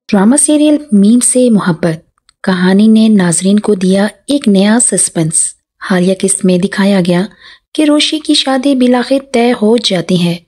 Drama serial meme से मोहब्बत कहानी ने नाजरीन को दिया एक नया सस्पेंस। हालिया किस्त में दिखाया गया कि रोशी की शादी बिलाखिर तय हो जाती है।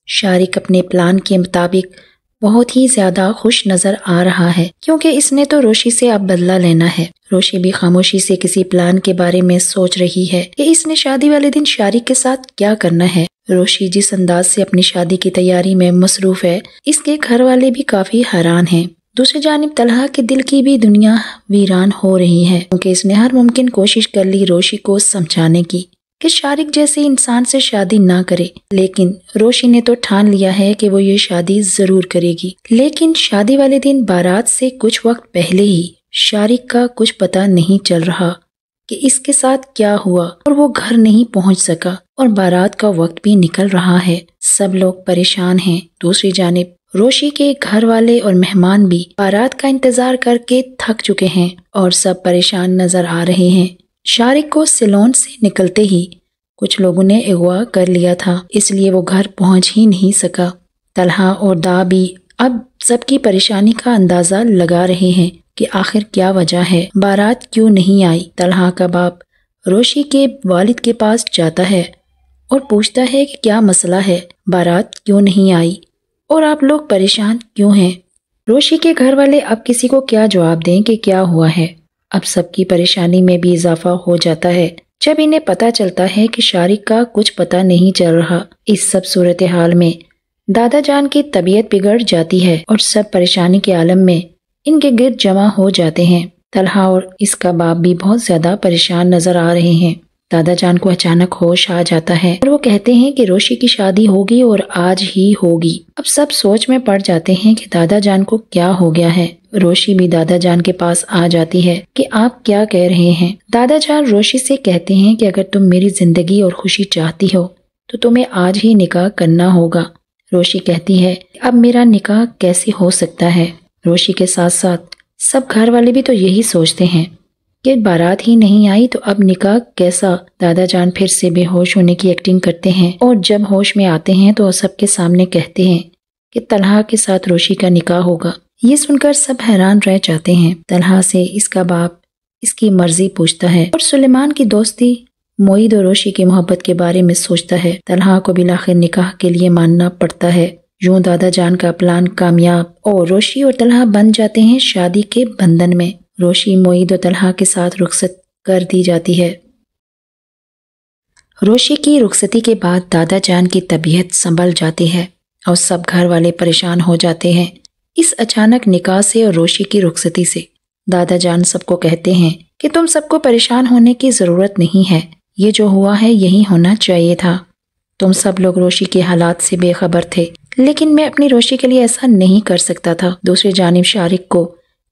शारिक अपने प्लान के मुताबिक बहुत ही ज्यादा खुश नजर आ रहा है क्योंकि इसने तो रोशी से अब बदला लेना है। रोशी भी खामोशी से किसी प्लान के बारे में सोच रही है कि इसने शादी वाले दिन शारिक के साथ क्या करना है। रोशी जिस अंदाज से अपनी शादी की तैयारी में मसरूफ है, इसके घर वाले भी काफी हैरान हैं। दूसरी जानिब तलहा के दिल की भी दुनिया वीरान हो रही है क्योंकि इसने हर मुमकिन कोशिश कर ली रोशी को समझाने की कि शारिक जैसे इंसान से शादी ना करे, लेकिन रोशी ने तो ठान लिया है कि वो ये शादी जरूर करेगी। लेकिन शादी वाले दिन बारात से कुछ वक्त पहले ही शारिक का कुछ पता नहीं चल रहा कि इसके साथ क्या हुआ और वो घर नहीं पहुंच सका और बारात का वक्त भी निकल रहा है। सब लोग परेशान हैं। दूसरी जानिब रोशी के घर वाले और मेहमान भी बारात का इंतजार करके थक चुके हैं और सब परेशान नजर आ रहे हैं। शारिक को सिलोन से निकलते ही कुछ लोगों ने अगवा कर लिया था, इसलिए वो घर पहुंच ही नहीं सका। तलहा और दा भी अब सबकी परेशानी का अंदाजा लगा रहे हैं कि आखिर क्या वजह है, बारात क्यों नहीं आई। तलहा का बाप रोशी के वालिद के पास जाता है और पूछता है कि क्या मसला है, बारात क्यों नहीं आई और आप लोग परेशान क्यों हैं। रोशी के घर वाले अब किसी को क्या जवाब दें कि क्या हुआ है। अब सबकी परेशानी में भी इजाफा हो जाता है जब इन्हें पता चलता है कि शारिक का कुछ पता नहीं चल रहा। इस सब सूरत हाल में दादा जान की तबीयत बिगड़ जाती है और सब परेशानी के आलम में इनके गिर्द जमा हो जाते हैं। तलहा और इसका बाप भी बहुत ज्यादा परेशान नजर आ रहे हैं। दादा जान को अचानक होश आ जाता है और वो कहते हैं कि रोशी की शादी होगी और आज ही होगी। अब सब सोच में पड़ जाते हैं कि दादा जान को क्या हो गया है। रोशी भी दादा जान के पास आ जाती है कि आप क्या कह रहे हैं। दादा जान रोशी से कहते हैं कि अगर तुम मेरी जिंदगी और खुशी चाहती हो तो तुम्हें आज ही निकाह करना होगा। रोशी कहती है अब मेरा निकाह कैसे हो सकता है। रोशी के साथ साथ सब घर वाले भी तो यही सोचते हैं कि बारात ही नहीं आई तो अब निकाह कैसा। दादा जान फिर से बेहोश होने की एक्टिंग करते हैं और जब होश में आते हैं तो सबके सामने कहते हैं कि तलहा के साथ रोशी का निकाह होगा। ये सुनकर सब हैरान रह जाते हैं। तलहा से इसका बाप इसकी मर्जी पूछता है और सुलेमान की दोस्ती मोईद और रोशी की मोहब्बत के बारे में सोचता है। तलहा को बिलाखिर निकाह के लिए मानना पड़ता है। यूं दादा जान का प्लान कामयाब और रोशी और तलहा बन जाते हैं शादी के बंधन में। रोशी मोईद और तलहा के साथ रुखसत कर दी जाती है। रोशी की रुखसती के बाद दादा जान की तबीयत संभल जाती है और सब घर वाले परेशान हो जाते हैं इस अचानक निकाह से और रोशी की रुखसती से। दादा जान सबको कहते हैं कि तुम सबको परेशान होने की जरूरत नहीं है, ये जो हुआ है यही होना चाहिए था। तुम सब लोग रोशी के हालात से बेखबर थे, लेकिन मैं अपनी रोशी के लिए ऐसा नहीं कर सकता था। दूसरी जानिब शारिक को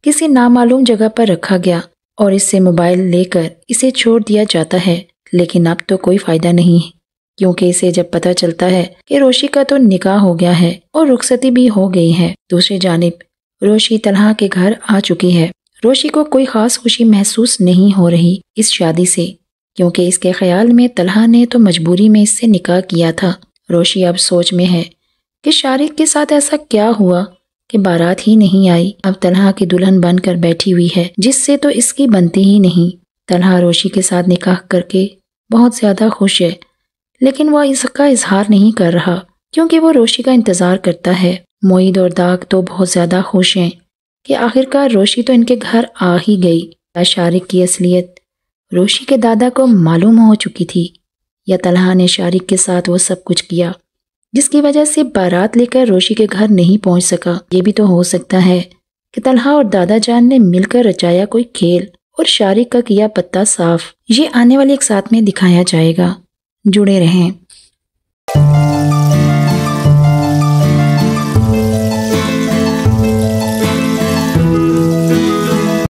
किसी नामालूम जगह पर रखा गया और इससे मोबाइल लेकर इसे छोड़ दिया जाता है, लेकिन अब तो कोई फायदा नहीं है क्योंकि इसे जब पता चलता है कि रोशी का तो निकाह हो गया है और रुखसती भी हो गई है। दूसरी जानिब रोशी तलहा के घर आ चुकी है। रोशी को कोई खास खुशी महसूस नहीं हो रही इस शादी से क्योंकि इसके ख्याल में तलहा ने तो मजबूरी में इससे निकाह किया था। रोशी अब सोच में है कि शारिक के साथ ऐसा क्या हुआ कि बारात ही नहीं आई। अब तलहा की दुल्हन बनकर बैठी हुई है जिससे तो इसकी बनती ही नहीं। तलहा रोशी के साथ निकाह करके बहुत ज्यादा खुश है, लेकिन वह इसका इजहार नहीं कर रहा क्योंकि वो रोशी का इंतजार करता है। मोईद और दाग तो बहुत ज्यादा खुश हैं कि आखिरकार रोशी तो इनके घर आ ही गई। शारिक की असलियत रोशी के दादा को मालूम हो चुकी थी या तलहा ने शारिक के साथ वो सब कुछ किया जिसकी वजह से बारात लेकर रोशी के घर नहीं पहुंच सका। ये भी तो हो सकता है कि तलहा और दादा जान ने मिलकर रचाया कोई खेल और शारिक का किया पत्ता साफ। ये आने वाले एक साथ में दिखाया जाएगा। जुड़े रहें।